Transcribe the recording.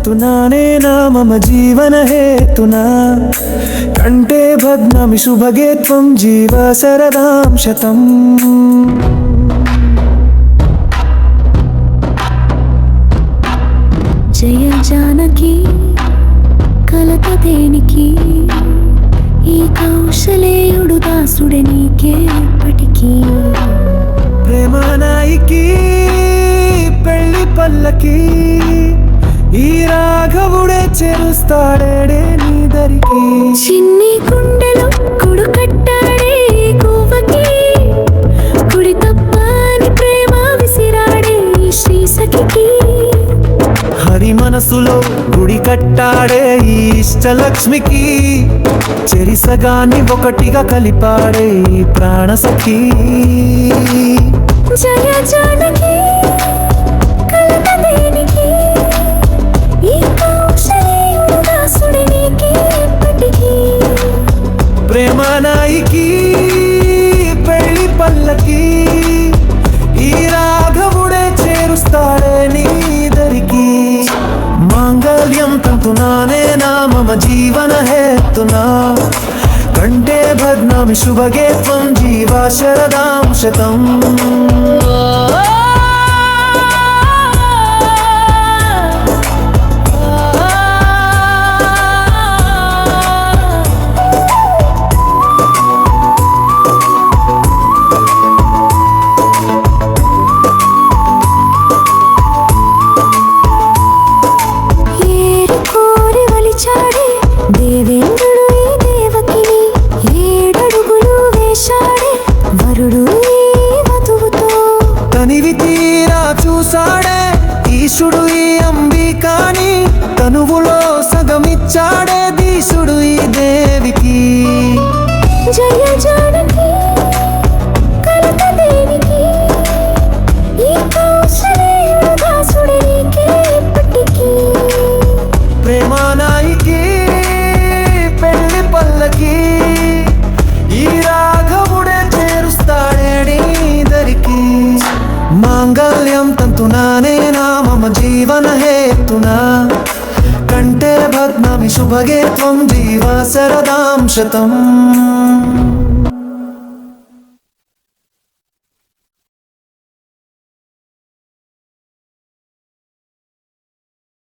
తంతునానేనా మమ జీవన హేతునా కంటే భగ్నామి శుభగే త్వం జీవ శరదాం శతం. జయ జానకి కలత దేనికి, ఈ కౌశలేయుడు దాసుడే నీకే ఎప్పటికీ. ప్రేమనాయికి పెళ్లి పల్లకి, ఈ రాఘవుడే చేరుస్తాడే నీ దరికి. చిన్ని గుండెలో కుడు కట్టాడే గువ్వకి, కుడి తప్పని ప్రేమ విసిరాడే ఈ శ్రీ సఖికి. హరి మనసులో గుడి కట్టాడే ఈ ఇష్టలక్ష్మికి, చెరిసగాన్ని ఒకటిగా కలిపాడే ఈ ప్రాణసఖి. జయ జానకి కలత దేనికి, ఈ కౌశలేయుడు దాసుడే నీకే ఎప్పటికీ. ప్రేమనాయికి పెళ్లి పల్లకి, ఈ రాఘవుడే చేరుస్తాడే నీ దరికి. మాంగళ్యం తంతునానేనా మమ జీవన హేతునా కంటే భగ్నామి శుభగే త్వం జీవ శరదాం శతం. దేవేంద్రుడు ఈ దేవకిని, 7 అడుగులు వేశాడే వరుడు ఈ వధువుతో. తనివి తీరా చూసాడే ఈశుడు ఈ అంబికాని, తనువులో సగమిచ్చాడే దీశుడు ఈ దేవికి. జయ జానకి కలత దేనికి, ఈ కౌశలేయుడు దాసుడే నీకే ఎప్పటికీ. ప్రేమనాయికి పెళ్లి పల్లకి, ఈ రాఘవుడే చేరుస్తాడే నీ దరికి. మాంగళ్యం తంతునానేనా మమ జీవన హేతునా కంటే భగ్నామి శుభగే త్వం జీవ శరదాం శతం.